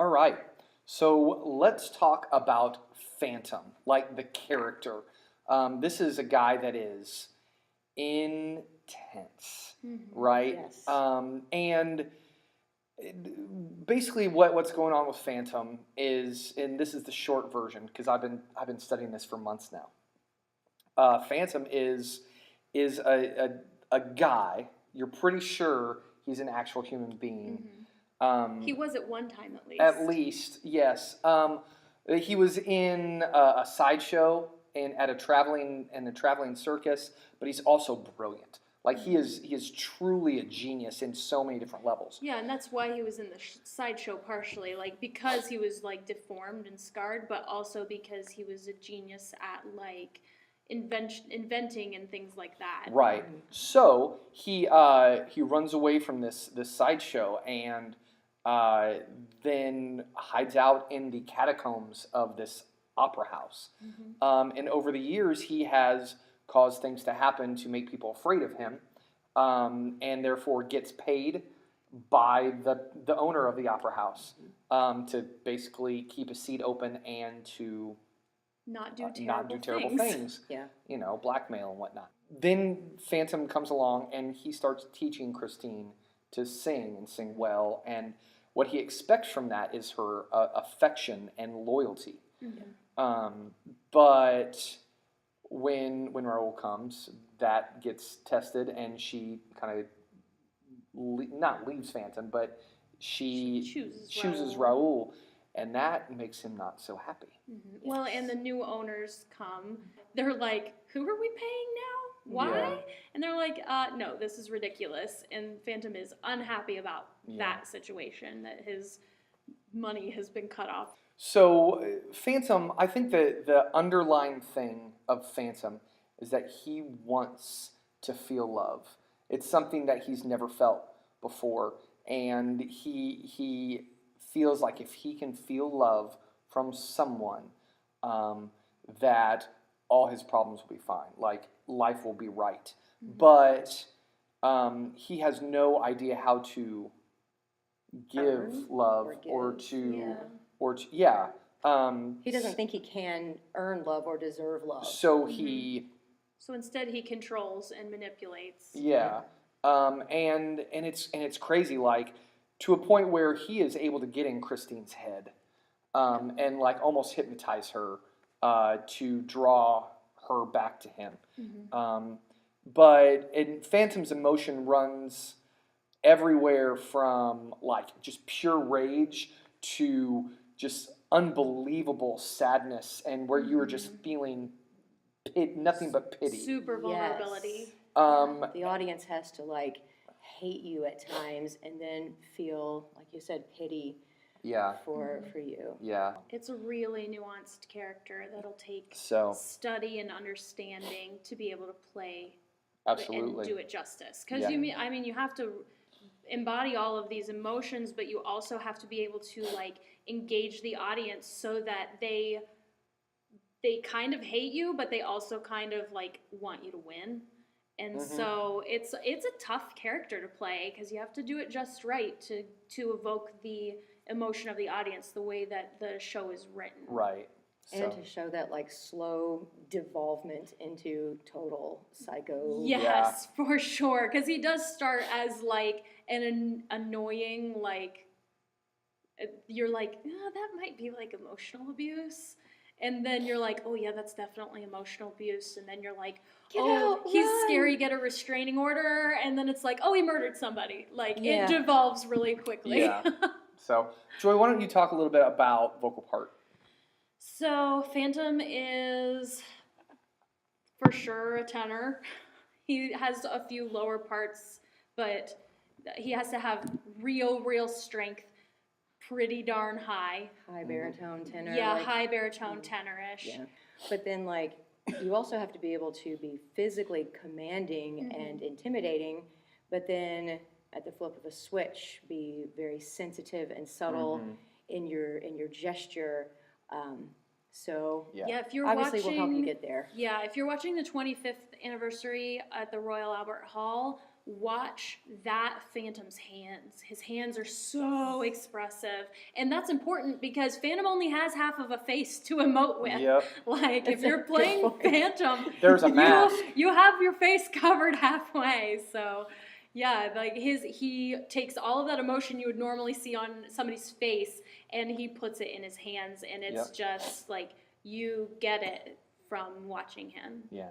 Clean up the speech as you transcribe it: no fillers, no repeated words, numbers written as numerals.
All right. So let's talk about Phantom, like the character. This is a guy that is intense, right? Yes. And basically, what's going on with Phantom is, and this is the short version because I've been studying this for months now. Phantom is a guy. You're pretty sure he's an actual human being. He was at one time, at least. At least, yes. He was in a sideshow and at a traveling circus, but he's also brilliant. Like he is truly a genius in so many different levels. Yeah, and that's why he was in the sideshow partially, like because he was like deformed and scarred, but also because he was a genius at like inventing and things like that. Right. So he runs away from this sideshow and then hides out in the catacombs of this opera house. And over the years, he has caused things to happen to make people afraid of him, and therefore gets paid by the owner of the opera house to basically keep a seat open and to Not do terrible things. Yeah. You know, blackmail and whatnot. Then Phantom comes along and he starts teaching Christine to sing and sing well. And what he expects from that is her affection and loyalty. But when Raoul comes, that gets tested and she kind of not leaves Phantom, but she chooses Raoul. And that makes him not so happy. Well, and the new owners come. They're like, who are we paying now? Why? Yeah. And they're like, no, this is ridiculous. And Phantom is unhappy about that situation, that his money has been cut off. So Phantom, I think that the underlying thing of Phantom is that he wants to feel love. It's something that he's never felt before. And he feels like if he can feel love from someone, that all his problems will be fine. Like life will be right. But he has no idea how to give love or to He doesn't think he can earn love or deserve love. So So instead, he controls and manipulates. Yeah, and it's crazy, like to a point where he is able to get in Christine's head, and like almost hypnotize her to draw her back to him. But Phantom's emotion runs everywhere from like just pure rage to just unbelievable sadness, and where you are just feeling nothing but pity. Super vulnerability. The audience has to like hate you at times and then feel, like you said, pity for you. Yeah. It's a really nuanced character that'll take So study and understanding to be able to play absolutely and do it justice. Because you have to embody all of these emotions, but you also have to be able to like engage the audience so that they kind of hate you, but they also kind of like want you to win. And so it's a tough character to play because you have to do it just right to evoke the emotion of the audience the way that the show is written. Right. And to show that like slow devolvement into total psycho. Yes, for sure. Because he does start as like an annoying, like, you're like, oh, that might be like emotional abuse. And then you're like, oh yeah, that's definitely emotional abuse. And then you're like, he's scary, get a restraining order. And then it's like, oh, he murdered somebody. Like, it devolves really quickly. Yeah. So, Joy, why don't you talk a little bit about vocal part? So, Phantom is for sure a tenor. He has a few lower parts, but he has to have real strength. Pretty darn high. High baritone tenor. Yeah, like, high baritone tenor-ish. Yeah. But then, like, you also have to be able to be physically commanding and intimidating, but then at the flip of a switch, be very sensitive and subtle in your gesture. So if you're obviously watching, we'll help you get there. Yeah, if you're watching the 25th anniversary at the Royal Albert Hall, watch that Phantom's hands. His hands are so expressive. And that's important because Phantom only has half of a face to emote with. Yep. Like, if That's a you're good playing point. Phantom, There's a mask. you have your face covered halfway. So, yeah, like he takes all of that emotion you would normally see on somebody's face and he puts it in his hands. And it's Yep. just like, you get it from watching him. Yeah.